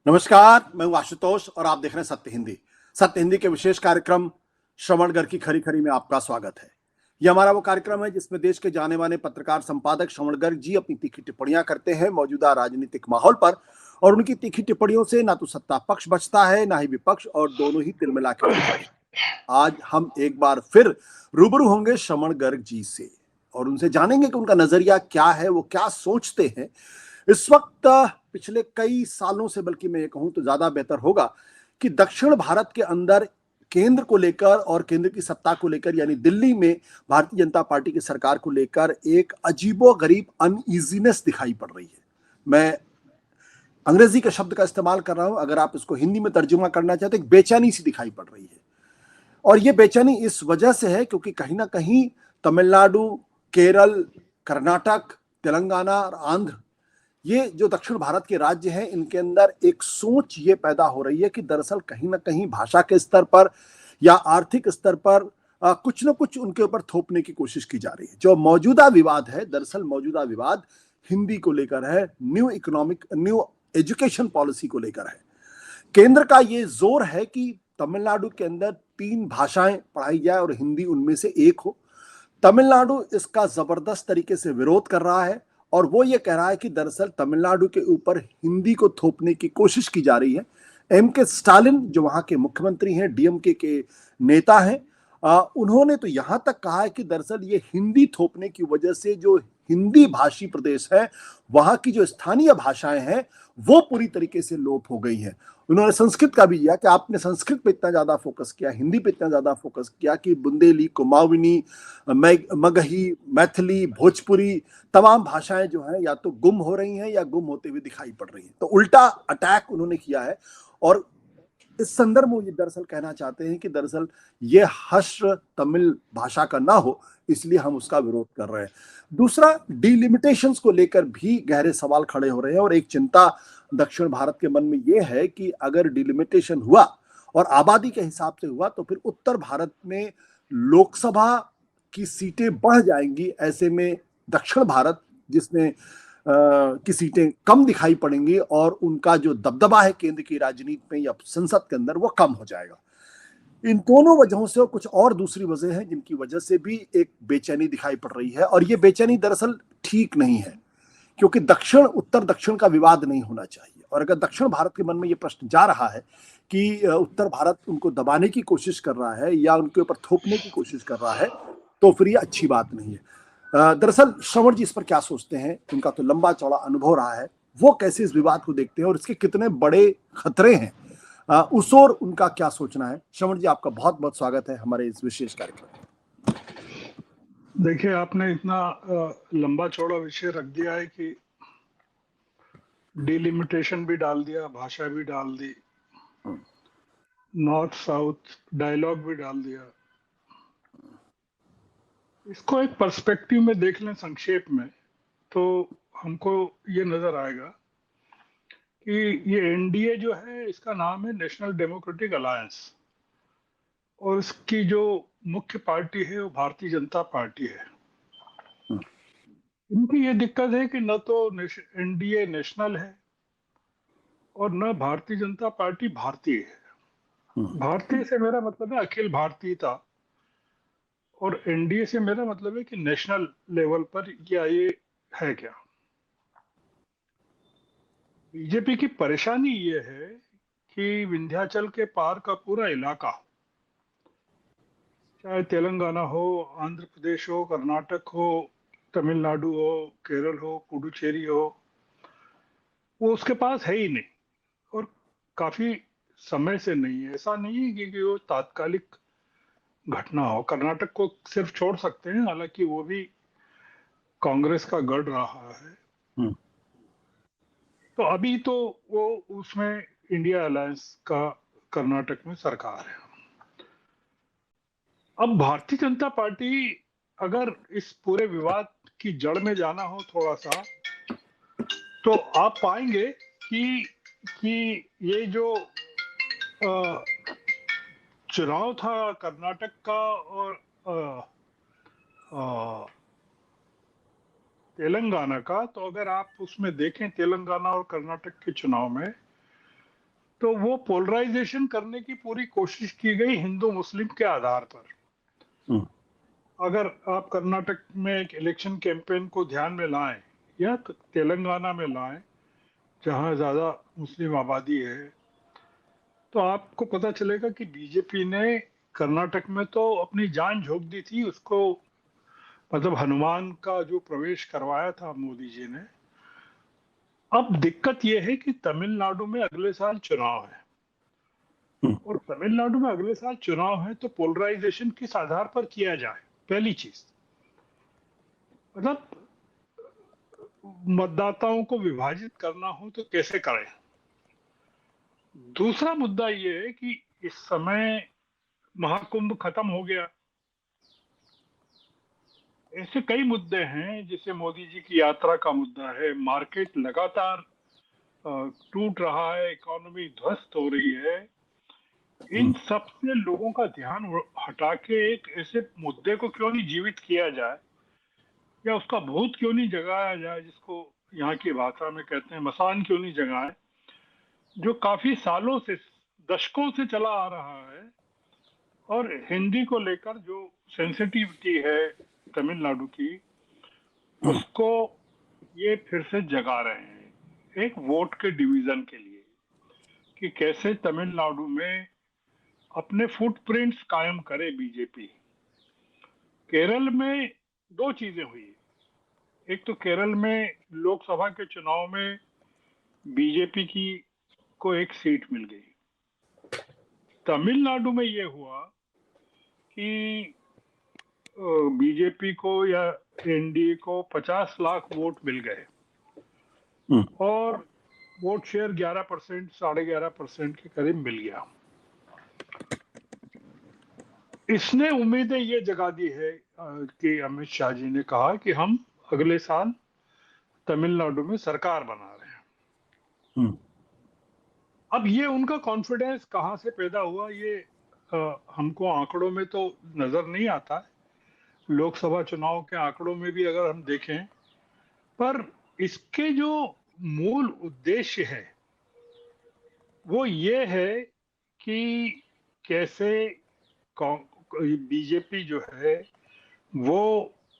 नमस्कार, मैं हूं आशुतोष और आप देख रहे हैं सत्य हिंदी। सत्य हिंदी के विशेष कार्यक्रम श्रवणगढ़ की खरी खरी में आपका स्वागत है। यह हमारा वो कार्यक्रम है जिसमें देश के जाने माने पत्रकार संपादक श्रवणगढ़ जी अपनी तीखी टिप्पणियां करते हैं मौजूदा राजनीतिक माहौल पर। और उनकी तीखी टिप्पणियों से ना तो सत्ता पक्ष बचता है, ना ही विपक्ष, और दोनों ही तिलमिला के उड़ते हैं। आज हम एक बार फिर रूबरू होंगे श्रवणगढ़ जी से और उनसे जानेंगे कि उनका नजरिया क्या है, वो क्या सोचते हैं इस वक्त। पिछले कई सालों से, बल्कि मैं ये कहूं तो ज्यादा बेहतर होगा कि दक्षिण भारत के अंदर केंद्र को लेकर और केंद्र की सत्ता को लेकर, यानी दिल्ली में भारतीय जनता पार्टी की सरकार को लेकर एक अजीबोगरीब अनईजीनेस दिखाई पड़ रही है। मैं अंग्रेजी के शब्द का इस्तेमाल कर रहा हूं, अगर आप इसको हिंदी में तर्जुमा करना चाहते तो एक बेचैनी सी दिखाई पड़ रही है। और ये बेचैनी इस वजह से है क्योंकि कहीं ना कहीं तमिलनाडु, केरल, कर्नाटक, तेलंगाना और आंध्र, ये जो दक्षिण भारत के राज्य हैं, इनके अंदर एक सोच ये पैदा हो रही है कि दरअसल कहीं ना कहीं भाषा के स्तर पर या आर्थिक स्तर पर कुछ ना कुछ उनके ऊपर थोपने की कोशिश की जा रही है। जो मौजूदा विवाद है, दरअसल मौजूदा विवाद हिंदी को लेकर है, न्यू एजुकेशन पॉलिसी को लेकर है। केंद्र का ये जोर है कि तमिलनाडु के अंदर 3 भाषाएं पढ़ाई जाए और हिंदी उनमें से एक हो। तमिलनाडु इसका जबरदस्त तरीके से विरोध कर रहा है और वो ये कह रहा है कि दरअसल तमिलनाडु के ऊपर हिंदी को थोपने की कोशिश की जा रही है। एम के स्टालिन जो वहां के मुख्यमंत्री हैं, डीएमके के नेता हैं, उन्होंने तो यहां तक कहा है कि दरअसल ये हिंदी थोपने की वजह से जो हिंदी भाषी प्रदेश है, वहां की जो स्थानीय भाषाएं हैं, वो पूरी तरीके से लोप हो गई हैं। उन्होंने संस्कृत का भी दिया कि आपने संस्कृत पे इतना ज्यादा फोकस किया, हिंदी पे इतना ज्यादा फोकस किया कि बुंदेली, कुमाऊनी, मगही, मैथिली, भोजपुरी, तमाम भाषाएं जो हैं या तो गुम हो रही हैं या गुम होते हुए दिखाई पड़ रही हैं। तो उल्टा अटैक उन्होंने किया है और इस संदर्भ में ये दरअसल कहना चाहते हैं कि दरअसल ये हश्र तमिल भाषा का ना हो, इसलिए हम उसका विरोध कर रहे हैं। दूसरा, डिलिमिटेशंस को लेकर भी गहरे सवाल खड़े हो रहे हैं और एक चिंता दक्षिण भारत के मन में यह है कि अगर डिलिमिटेशन हुआ और आबादी के हिसाब से हुआ तो फिर उत्तर भारत में लोकसभा की सीटें बढ़ जाएंगी। ऐसे में दक्षिण भारत, जिसने की सीटें कम दिखाई पड़ेंगी और उनका जो दबदबा है केंद्र की राजनीति में या संसद के अंदर, वो कम हो जाएगा। इन दोनों वजहों से और कुछ और दूसरी वजह हैं जिनकी वजह से भी एक बेचैनी दिखाई पड़ रही है और ये बेचैनी दरअसल ठीक नहीं है, क्योंकि दक्षिण उत्तर दक्षिण का विवाद नहीं होना चाहिए। और अगर दक्षिण भारत के मन में ये प्रश्न जा रहा है कि उत्तर भारत उनको दबाने की कोशिश कर रहा है या उनके ऊपर थोपने की कोशिश कर रहा है, तो फिर ये अच्छी बात नहीं है। दरअसल श्रवण जी इस पर क्या सोचते हैं? उनका तो लंबा चौड़ा अनुभव रहा है, वो कैसे इस विवाद को देखते हैं और इसके कितने बड़े खतरे हैं, उस ओर उनका क्या सोचना है। श्रवण जी, आपका बहुत बहुत स्वागत है हमारे इस विशेष कार्यक्रम में। देखिए, आपने इतना लंबा चौड़ा विषय रख दिया है कि डिलिमिटेशन भी डाल दिया, भाषा भी डाल दी, नॉर्थ साउथ डायलॉग भी डाल दिया। इसको एक पर्सपेक्टिव में देख लें संक्षेप में, तो हमको ये नजर आएगा कि ये एनडीए जो है, इसका नाम है नेशनल डेमोक्रेटिक अलायंस, और इसकी जो मुख्य पार्टी है वो भारतीय जनता पार्टी है। इनकी ये दिक्कत है कि न तो एनडीए नेशनल है और न भारतीय जनता पार्टी भारतीय है। भारतीय से मेरा मतलब है अखिल भारतीयता, और एनडीए से मेरा मतलब है कि नेशनल लेवल पर क्या ये है क्या। बीजेपी की परेशानी ये है कि विंध्याचल के पार का पूरा इलाका, चाहे तेलंगाना हो, आंध्र प्रदेश हो, कर्नाटक हो, तमिलनाडु हो, केरल हो, पुडुचेरी हो, वो उसके पास है ही नहीं। और काफी समय से नहीं है। ऐसा नहीं है कि वो तात्कालिक घटना हो। कर्नाटक को सिर्फ छोड़ सकते हैं, हालांकि वो भी कांग्रेस का गढ़ रहा है। तो अभी तो वो उसमें इंडिया अलायंस का कर्नाटक में सरकार है। अब भारतीय जनता पार्टी, अगर इस पूरे विवाद की जड़ में जाना हो थोड़ा सा, तो आप पाएंगे कि ये जो चुनाव था कर्नाटक का और तेलंगाना का, तो अगर आप उसमें देखें तेलंगाना और कर्नाटक के चुनाव में, तो वो पोलराइजेशन करने की पूरी कोशिश की गई हिंदू मुस्लिम के आधार पर। हम्म, अगर आप कर्नाटक में एक इलेक्शन कैंपेन को ध्यान में लाएं या तेलंगाना में लाएं जहां ज्यादा मुस्लिम आबादी है, तो आपको पता चलेगा कि बीजेपी ने कर्नाटक में तो अपनी जान झोंक दी थी उसको, मतलब हनुमान का जो प्रवेश करवाया था मोदी जी ने। अब दिक्कत यह है कि तमिलनाडु में अगले साल चुनाव है, हम्म, और तमिलनाडु में अगले साल चुनाव है, तो पोलराइजेशन किस आधार पर किया जाए, पहली चीज। मतलब मतदाताओं को विभाजित करना हो तो कैसे करें। दूसरा मुद्दा यह है कि इस समय महाकुंभ खत्म हो गया, ऐसे कई मुद्दे हैं, जैसे मोदी जी की यात्रा का मुद्दा है, मार्केट लगातार टूट रहा है, इकोनॉमी ध्वस्त हो रही है। इन हम्म, सब से लोगों का ध्यान हटा के एक ऐसे मुद्दे को क्यों नहीं जीवित किया जाए, या उसका भूत क्यों नहीं जगाया जाए, जिसको यहाँ की भाषा में कहते हैं मसान क्यों नहीं जगाए, जो काफी सालों से, दशकों से चला आ रहा है। और हिंदी को लेकर जो सेंसिटिविटी है तमिलनाडु की, हम्म, उसको ये फिर से जगा रहे हैं एक वोट के डिवीजन के लिए, कि कैसे तमिलनाडु में अपने फुटप्रिंट्स कायम करे बीजेपी। केरल में दो चीजें हुई। एक तो केरल में लोकसभा के चुनाव में बीजेपी की को एक सीट मिल गई। तमिलनाडु में ये हुआ कि बीजेपी को या एनडीए को 50 लाख वोट मिल गए, हम्म, और वोट शेयर 11%, 11.5% के करीब मिल गया। इसने उम्मीदें ये जगा दी है कि अमित शाह जी ने कहा कि हम अगले साल तमिलनाडु में सरकार बना रहे हैं। हम्म, अब ये उनका कॉन्फिडेंस कहाँ से पैदा हुआ, ये हमको आंकड़ों में तो नजर नहीं आता है, लोकसभा चुनाव के आंकड़ों में भी अगर हम देखें, पर इसके जो मूल उद्देश्य है वो ये है कि कैसे बीजेपी जो है वो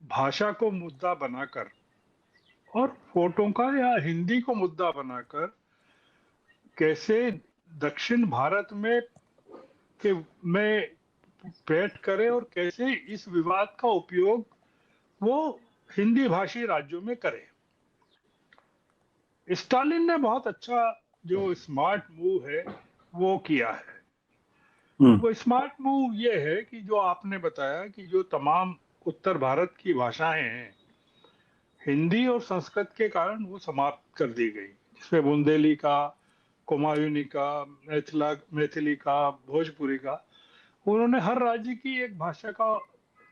भाषा को मुद्दा बनाकर और वोटों का या हिंदी को मुद्दा बनाकर कैसे दक्षिण भारत में बैठ करे, और कैसे इस विवाद का उपयोग वो हिंदी भाषी राज्यों में करे। स्टालिन ने बहुत अच्छा जो स्मार्ट मूव है वो किया है। हम्म, वो स्मार्ट मूव ये है कि जो आपने बताया कि जो तमाम उत्तर भारत की भाषाएं हैं, हिंदी और संस्कृत के कारण वो समाप्त कर दी गई, जिसमें बुंदेली का, कुमायूनी का, मैथिली का, भोजपुरी का, उन्होंने हर राज्य की एक भाषा का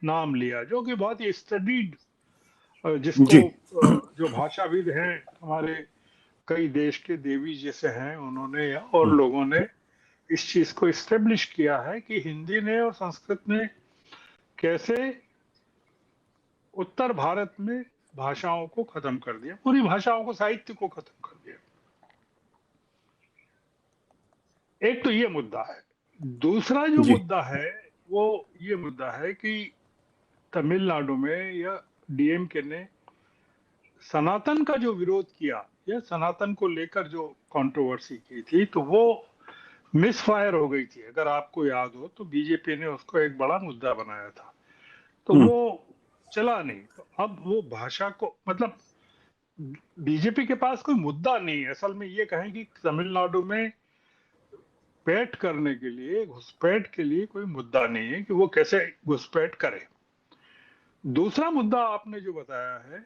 नाम लिया, जो कि बहुत ही स्टडीड, जिसको जी, जो भाषाविद हैं हमारे कई देश के देवी जैसे हैं, उन्होंने और हम्म, लोगों ने इस चीज को इस्टेब्लिश किया है कि हिंदी ने और संस्कृत ने कैसे उत्तर भारत में भाषाओं को खत्म कर दिया, पूरी भाषाओं को, साहित्य को खत्म कर दिया। एक तो ये मुद्दा है। दूसरा जो जी, मुद्दा है वो ये मुद्दा है कि तमिलनाडु में या डीएमके ने सनातन का जो विरोध किया, या सनातन को लेकर जो कंट्रोवर्सी की थी, तो वो मिसफायर हो गई थी। अगर आपको याद हो तो बीजेपी ने उसको एक बड़ा मुद्दा बनाया था, तो हम्म, वो चला नहीं। तो अब वो भाषा को, मतलब बीजेपी के पास कोई मुद्दा नहीं है असल में, ये कहें कि तमिलनाडु में घुसपैठ करने के लिए, घुसपैठ के लिए कोई मुद्दा नहीं है कि वो कैसे घुसपैठ करे। दूसरा मुद्दा आपने जो बताया है,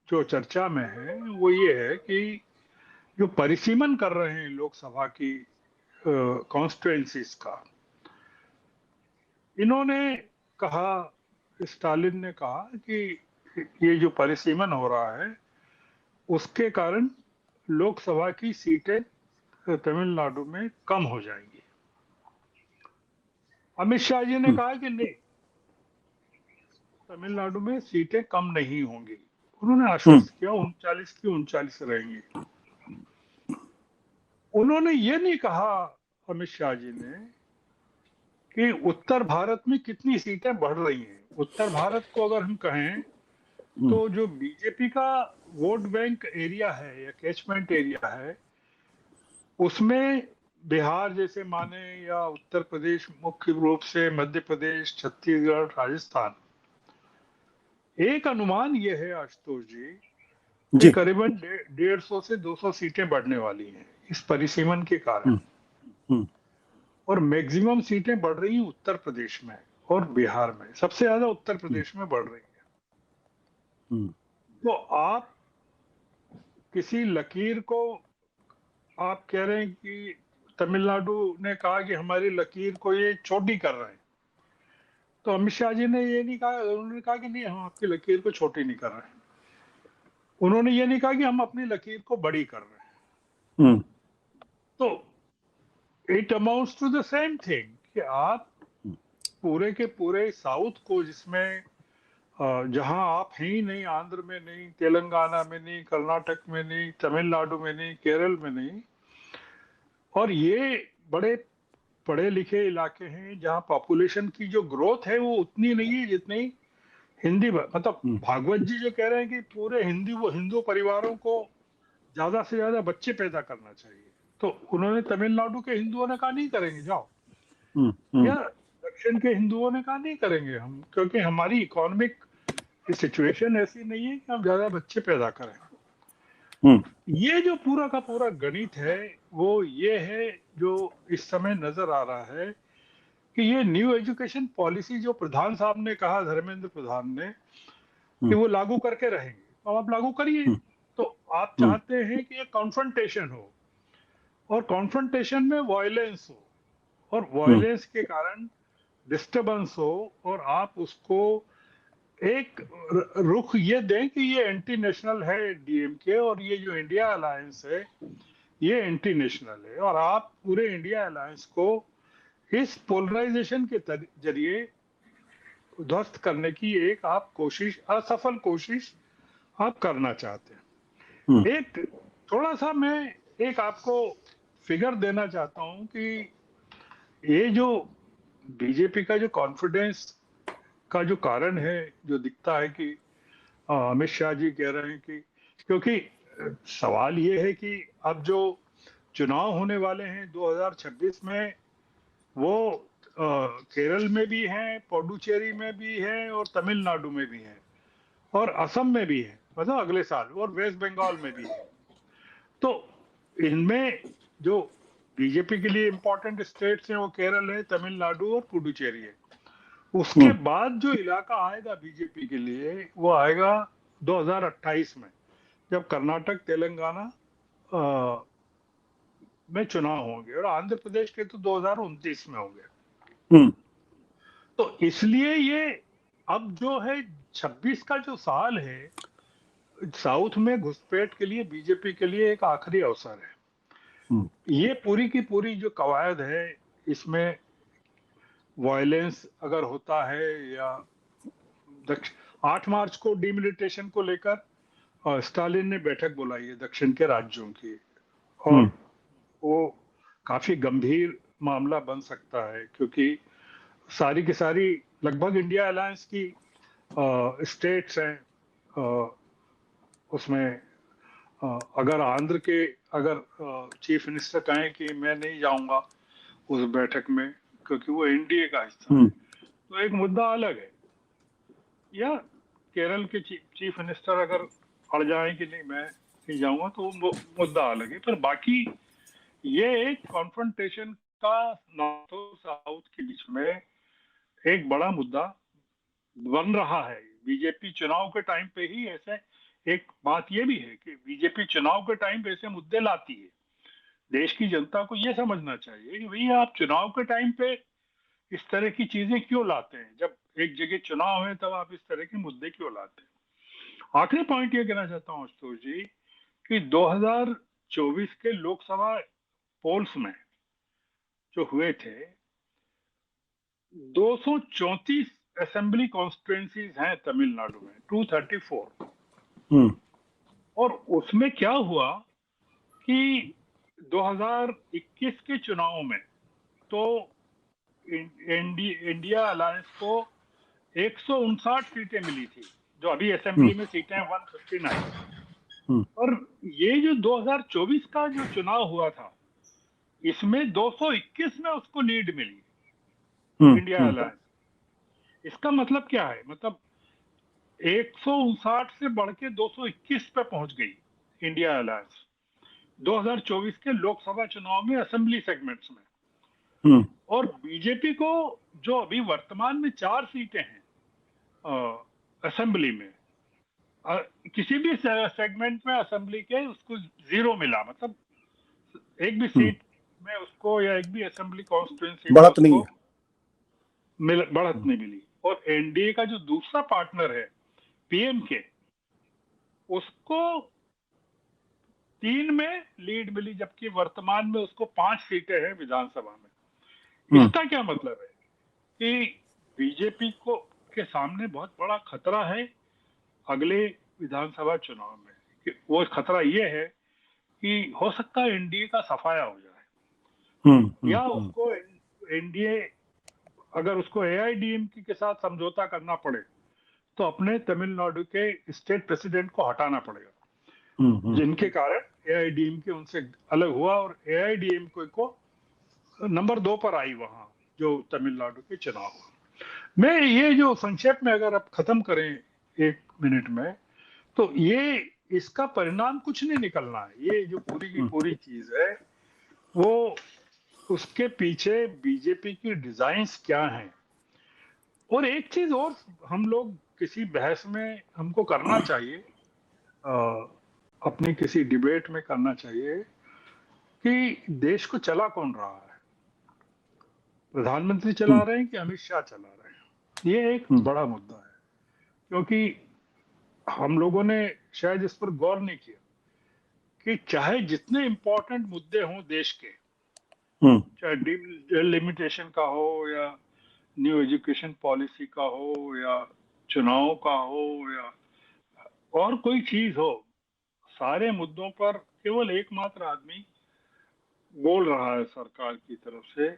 जो चर्चा में है, वो ये है कि जो परिसीमन कर रहे हैं लोकसभा की कॉन्स्टिट्युएंसीज का, इन्होंने कहा, स्टालिन ने कहा कि ये जो परिसीमन हो रहा है उसके कारण लोकसभा की सीटें तमिलनाडु में कम हो जाएंगी। अमित शाह जी ने हम्म, कहा कि नहीं, तमिलनाडु में सीटें कम नहीं होंगी। उन्होंने हम्म, आश्वस्त किया 39 की 39 रहेंगी। उन्होंने ये नहीं कहा, अमित शाह जी ने, कि उत्तर भारत में कितनी सीटें बढ़ रही हैं। उत्तर भारत को अगर हम कहें तो जो बीजेपी का वोट बैंक एरिया है या कैचमेंट एरिया है, उसमें बिहार जैसे माने, या उत्तर प्रदेश, मुख्य रूप से मध्य प्रदेश, छत्तीसगढ़, राजस्थान, एक अनुमान ये है आशुतोष जी कि जी। करीबन 150 से 200 सीटें बढ़ने वाली हैं इस परिसीमन के कारण। हम्म, और मैक्सिमम सीटें बढ़ रही हैं उत्तर प्रदेश में और बिहार में, सबसे ज्यादा उत्तर प्रदेश में बढ़ रही है। हम्म, तो आप किसी लकीर को, आप कह रहे हैं कि तमिलनाडु ने कहा कि हमारी लकीर को ये छोटी कर रहे हैं, तो अमित शाह जी ने ये नहीं कहा, उन्होंने कहा कि नहीं, हम आपकी लकीर को छोटी नहीं कर रहे हैं। उन्होंने ये नहीं कहा कि हम अपनी लकीर को बड़ी कर रहे हैं। हम्म, तो it amounts to the same thing कि आप पूरे के पूरे साउथ को, जिसमें जहां आप हैं ही नहीं, आंध्र में नहीं, तेलंगाना में नहीं, कर्नाटक में नहीं, तमिलनाडु में नहीं, केरल में नहीं, और ये बड़े पढ़े लिखे इलाके हैं जहां पॉपुलेशन की जो ग्रोथ है वो उतनी नहीं है जितनी मतलब भागवत जी जो कह रहे हैं कि पूरे हिंदू परिवारों को ज्यादा से ज्यादा बच्चे पैदा करना चाहिए, तो उन्होंने तमिलनाडु के हिंदुओं ने कहा नहीं करेंगे जाओ, या दक्षिण के हिंदुओं ने कहा नहीं करेंगे हम, क्योंकि हमारी इकोनॉमिक सिचुएशन ऐसी नहीं है कि हम ज्यादा बच्चे पैदा करें। ये जो पूरा का पूरा गणित है वो ये है जो इस समय नजर आ रहा है कि ये न्यू एजुकेशन पॉलिसी जो प्रधान साहब ने कहा, धर्मेंद्र प्रधान ने, कि वो लागू करके रहेंगे, तो आप लागू करिए। तो आप चाहते हैं कि ये कॉन्फ्रंटेशन हो, और कॉन्फ्रंटेशन में वायलेंस हो, और वायलेंस के कारण डिस्टरबेंस हो, और आप उसको एक रुख ये दें कि ये एंटी नेशनल है डीएमके, और ये जो इंडिया अलायंस है ये एंटी नेशनल है, और आप पूरे इंडिया अलायंस को इस पोलराइजेशन के जरिए ध्वस्त करने की एक आप कोशिश, असफल कोशिश आप करना चाहते हैं। एक थोड़ा सा मैं एक आपको फिगर देना चाहता हूं कि ये जो बीजेपी का जो कॉन्फिडेंस का जो कारण है, जो दिखता है कि अमित शाह जी कह रहे हैं कि, क्योंकि सवाल ये है कि अब जो चुनाव होने वाले हैं 2026 में, वो केरल में भी हैं, पुडुचेरी में भी हैं, और तमिलनाडु में भी हैं, और असम में भी है, मतलब अगले साल, और वेस्ट बंगाल में भी है। तो इनमें जो बीजेपी के लिए इंपॉर्टेंट स्टेट्स हैं वो केरल है, तमिलनाडु और पुडुचेरी है। उसके बाद जो इलाका आएगा बीजेपी के लिए वो आएगा 2028 में, जब कर्नाटक, तेलंगाना में चुनाव होंगे, और आंध्र प्रदेश के तो 2029 में होंगे। तो इसलिए ये अब जो है 26 का जो साल है, साउथ में घुसपैठ के लिए बीजेपी के लिए एक आखिरी अवसर है। ये पूरी की पूरी जो कवायद है, इसमें वायलेंस अगर होता है, या 8 मार्च को डिमिलिटेशन को लेकर स्टालिन ने बैठक बुलाई है दक्षिण के राज्यों की, और वो काफी गंभीर मामला बन सकता है, क्योंकि सारी की सारी लगभग इंडिया अलायंस की स्टेट्स हैं। उसमें अगर आंध्र के चीफ मिनिस्टर कहें कि मैं नहीं जाऊंगा उस बैठक में क्योंकि वो एनडीए का हिस्सा है, तो एक मुद्दा अलग है। या केरल के चीफ मिनिस्टर अगर अड़ जाए कि नहीं मैं नहीं जाऊंगा, तो वो मुद्दा अलग है। पर बाकी ये एक कॉन्फ्रंटेशन का नॉर्थ और साउथ के बीच में एक बड़ा मुद्दा बन रहा है। बीजेपी चुनाव के टाइम पे ही ऐसे, एक बात ये भी है कि बीजेपी चुनाव के टाइम पे ऐसे मुद्दे लाती है। देश की जनता को ये समझना चाहिए कि भैया आप चुनाव के टाइम पे इस तरह की चीजें क्यों लाते हैं, जब एक जगह चुनाव है तब आप इस तरह के मुद्दे क्यों लाते हैं। आखिरी पॉइंट ये कहना चाहता हूँ आशुतोष जी कि 2024 के लोकसभा पोल्स में जो हुए थे, 234 असेंबली कॉन्स्टिट्युएंसीज हैं तमिलनाडु में, 234। और उसमें क्या हुआ कि 2021 के चुनाव में तो इंडिया अलायंस को 159 सीटें मिली थी, जो अभी असेंबली में सीटें हैं 159। और ये जो 2024 का जो चुनाव हुआ था, इसमें 221 में उसको लीड मिली इंडिया अलायंस। इसका मतलब क्या है? मतलब 159 से बढ़ के 221 पे पहुंच गई इंडिया अलायंस 2024 के लोकसभा चुनाव में असेंबली सेगमेंट्स में। और बीजेपी को जो अभी वर्तमान में 4 सीटें हैं असेंबली में, किसी भी सेगमेंट में असेंबली के उसको 0 मिला, मतलब एक भी सीट में उसको या एक भी असेंबली कॉन्स्टिट्यूएंसी बढ़त नहीं है, बढ़त नहीं मिली। और एनडीए का जो दूसरा पार्टनर है पीएम के, उसको 3 में लीड मिली, जबकि वर्तमान में उसको 5 सीटें हैं विधानसभा में। इसका क्या मतलब है कि बीजेपी को के सामने बहुत बड़ा खतरा है अगले विधानसभा चुनाव में। कि वो खतरा ये है कि हो सकता है एनडीए का सफाया हो जाए, या उसको एनडीए अगर उसको एआईडीएमके के साथ समझौता करना पड़े तो अपने तमिलनाडु के स्टेट प्रेसिडेंट को हटाना पड़ेगा, जिनके कारण एआईडीएमके उनसे अलग हुआ और एआईडीएमके को नंबर 2 पर आई वहां जो तमिलनाडु के चुनाव हुआ। मैं ये जो संक्षेप में अगर आप खत्म करें 1 मिनट में, तो ये इसका परिणाम कुछ नहीं निकलना है। ये जो पूरी की पूरी चीज है, वो उसके पीछे बीजेपी की डिजाइन्स क्या हैं। और एक चीज और हम लोग किसी बहस में हमको करना चाहिए, अपनी किसी डिबेट में करना चाहिए कि देश को चला कौन रहा है, प्रधानमंत्री चला रहे हैं कि अमित शाह चला रहे हैं। ये एक बड़ा मुद्दा है, क्योंकि हम लोगों ने शायद इस पर गौर नहीं किया कि चाहे जितने इंपॉर्टेंट मुद्दे हों देश के, चाहे डिलिमिटेशन का हो या न्यू एजुकेशन पॉलिसी का हो या चुनाव का हो या और कोई चीज हो, सारे मुद्दों पर केवल एकमात्र आदमी बोल रहा है सरकार की तरफ से,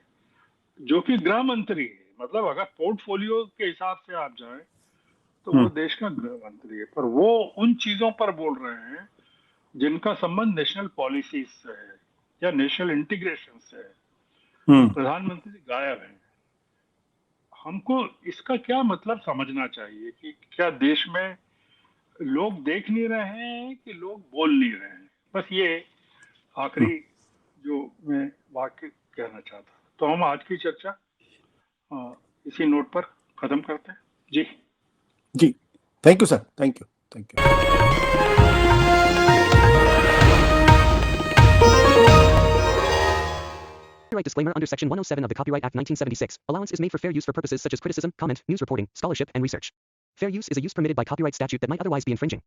जो कि गृह मंत्री है। मतलब अगर पोर्टफोलियो के हिसाब से आप जाएं तो वो देश का गृह मंत्री है, पर वो उन चीजों पर बोल रहे हैं जिनका संबंध नेशनल पॉलिसीज से है या नेशनल इंटीग्रेशन से है। प्रधानमंत्री गायब है। हमको इसका क्या मतलब समझना चाहिए कि क्या देश में लोग देख नहीं रहे हैं कि लोग बोल नहीं रहे हैं। बस ये आखिरी जो मैं वाक्य कहना चाहता। तो हम आज की चर्चा इसी नोट पर खत्म करते हैं। जी जी, thank you sir, thank you, thank you. Copyright disclaimer under Section 107 of the Copyright Act 1976. Allowance is made for fair use for purposes such as criticism, comment, news reporting, scholarship, and research. Fair use is a use permitted by copyright statute that might otherwise be infringing.